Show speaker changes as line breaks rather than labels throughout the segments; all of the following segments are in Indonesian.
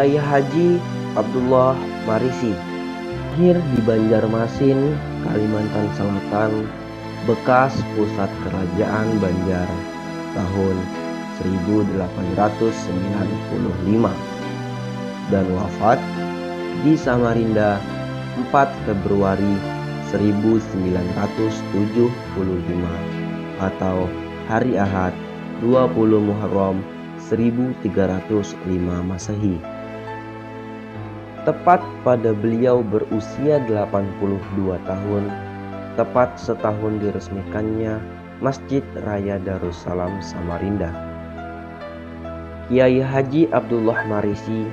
Kiai Haji Abdullah Marisi lahir di Banjarmasin, Kalimantan Selatan, bekas pusat kerajaan Banjar tahun 1895 dan wafat di Samarinda 4 Februari 1975 atau hari Ahad 20 Muharram 1305 Masehi. Tepat pada beliau berusia 82 tahun, tepat setahun diresmikannya Masjid Raya Darussalam Samarinda. Kiai Haji Abdullah Marisi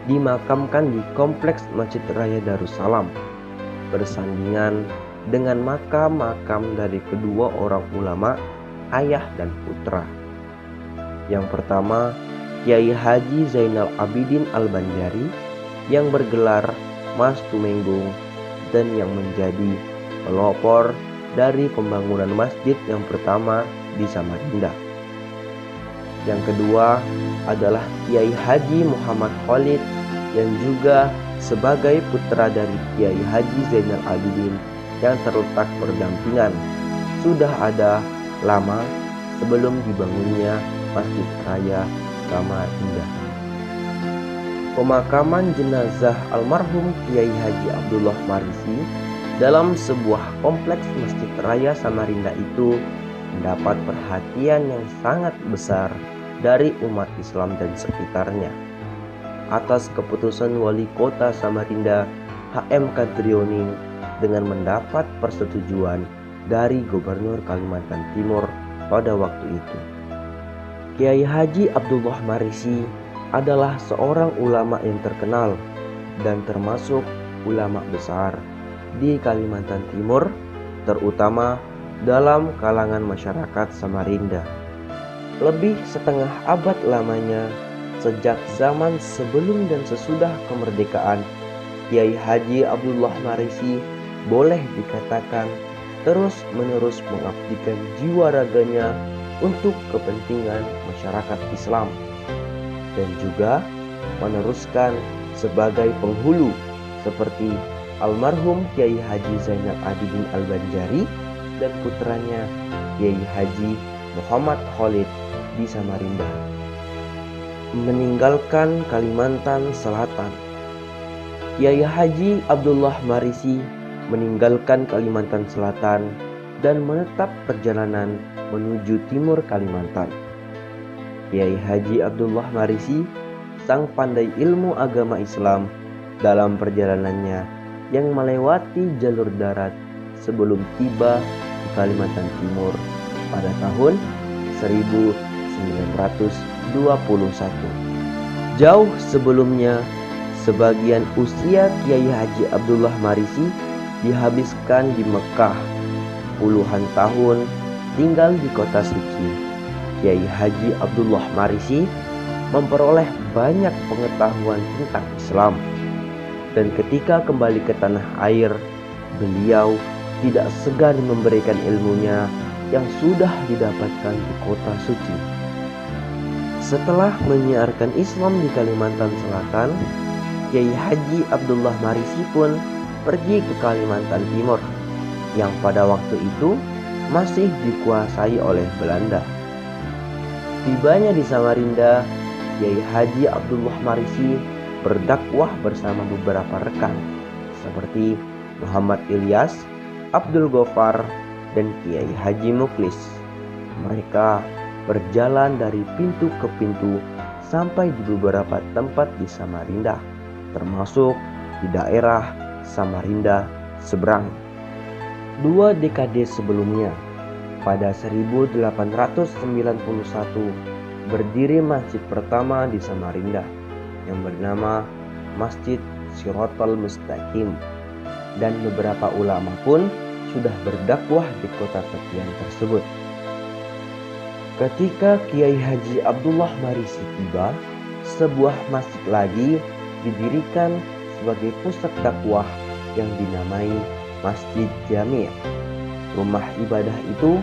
dimakamkan di Kompleks Masjid Raya Darussalam, bersandingan dengan makam-makam dari kedua orang ulama, ayah dan putra. Yang pertama, Kiai Haji Zainal Abidin Al-Banjari yang bergelar Mas Tumenggung dan yang menjadi pelopor dari pembangunan masjid yang pertama di Samarinda. Yang kedua adalah Kiai Haji Muhammad Khalid yang juga sebagai putra dari Kiai Haji Zainal Abidin yang terletak berdampingan sudah ada lama sebelum dibangunnya Masjid Raya Samarinda. Pemakaman jenazah almarhum Kiai Haji Abdullah Marisi dalam sebuah kompleks Masjid Raya Samarinda itu mendapat perhatian yang sangat besar dari umat Islam dan sekitarnya. Atas keputusan Wali Kota Samarinda HM Kadrioning dengan mendapat persetujuan dari Gubernur Kalimantan Timur pada waktu itu. Kiai Haji Abdullah Marisi adalah seorang ulama yang terkenal dan termasuk ulama besar di Kalimantan Timur, terutama dalam kalangan masyarakat Samarinda. Lebih setengah abad lamanya, sejak zaman sebelum dan sesudah kemerdekaan, Kiai Haji Abdullah Marisi boleh dikatakan terus-menerus mengabdikan jiwa raganya untuk kepentingan masyarakat Islam dan juga meneruskan sebagai penghulu seperti almarhum Kiai Haji Zainal Abidin Al-Banjari dan putranya Kiai Haji Muhammad Khalid di Samarinda. Meninggalkan Kalimantan Selatan, Kiai Haji Abdullah Marisi meninggalkan Kalimantan Selatan dan menetap perjalanan menuju timur Kalimantan. Kiai Haji Abdullah Marisi sang pandai ilmu agama Islam dalam perjalanannya yang melewati jalur darat sebelum tiba di Kalimantan Timur pada tahun 1921. Jauh sebelumnya, sebagian usia Kiai Haji Abdullah Marisi dihabiskan di Mekah. Puluhan tahun tinggal di kota suci. Kiai Haji Abdullah Marisi memperoleh banyak pengetahuan tentang Islam. Dan ketika kembali ke tanah air, beliau tidak segan memberikan ilmunya yang sudah didapatkan di kota suci. Setelah menyiarkan Islam di Kalimantan Selatan, Kiai Haji Abdullah Marisi pun pergi ke Kalimantan Timur yang pada waktu itu masih dikuasai oleh Belanda. Tibanya di Samarinda, Kiai Haji Abdullah Marisi berdakwah bersama beberapa rekan seperti Muhammad Ilyas, Abdul Ghaffar, dan Kiai Haji Muklis. Mereka berjalan dari pintu ke pintu sampai di beberapa tempat di Samarinda, termasuk di daerah Samarinda Seberang. 2 dekade sebelumnya, pada 1891, berdiri masjid pertama di Samarinda yang bernama Masjid Shiratal Mustaqim, dan beberapa ulama pun sudah berdakwah di kota tepian tersebut. Ketika Kiai Haji Abdullah Marisi tiba, sebuah masjid lagi didirikan sebagai pusat dakwah yang dinamai Masjid Jami'. Rumah ibadah itu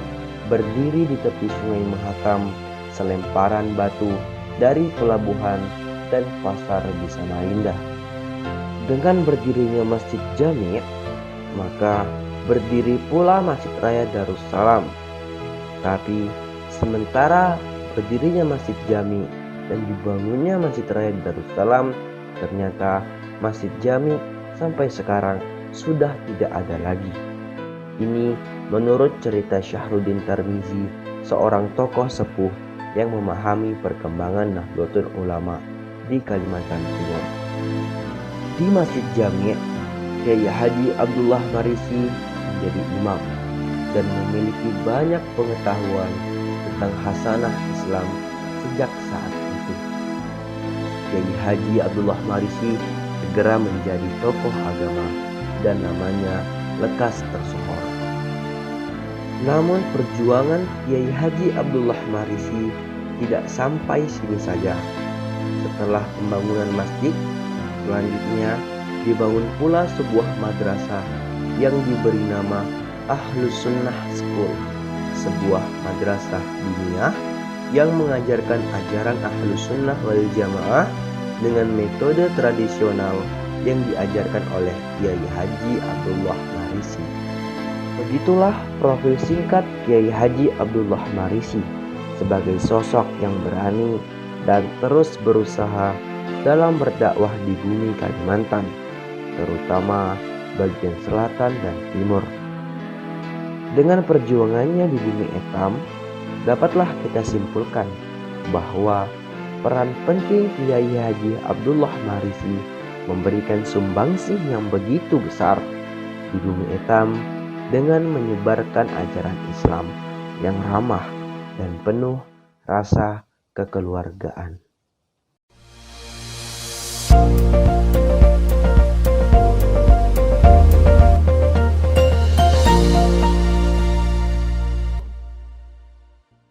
berdiri di tepi Sungai Mahakam, selemparan batu dari pelabuhan Kabupaten Pasar di Samarinda. Dengan berdirinya Masjid Jami', maka berdiri pula Masjid Raya Darussalam. Tapi sementara berdirinya Masjid Jami' dan dibangunnya Masjid Raya Darussalam, ternyata Masjid Jami' sampai sekarang sudah tidak ada lagi. Ini menurut cerita Syahruddin Tarmizi, seorang tokoh sepuh yang memahami perkembangan Nahdlatul Ulama di Kalimantan Timur. Di Masjid Jami', Kiai Haji Abdullah Marisi menjadi imam dan memiliki banyak pengetahuan tentang khasanah Islam sejak saat itu. Kiai Haji Abdullah Marisi segera menjadi tokoh agama dan namanya lekas tersohor. Namun perjuangan Kiai Haji Abdullah Marisi tidak sampai sini saja. Setelah pembangunan masjid, selanjutnya dibangun pula sebuah madrasah yang diberi nama Ahlus Sunnah School, sebuah madrasah diniyah yang mengajarkan ajaran Ahlus Sunnah wal Jamaah dengan metode tradisional yang diajarkan oleh Kiai Haji Abdullah Marisi. Begitulah profil singkat Kiai Haji Abdullah Marisi sebagai sosok yang berani dan terus berusaha dalam berdakwah di bumi Kalimantan, terutama bagian selatan dan timur. Dengan perjuangannya di bumi Etam, dapatlah kita simpulkan bahwa peran penting Kiai Haji Abdullah Marisi memberikan sumbangsih yang begitu besar di bumi Etam dengan menyebarkan ajaran Islam yang ramah dan penuh rasa kekeluargaan.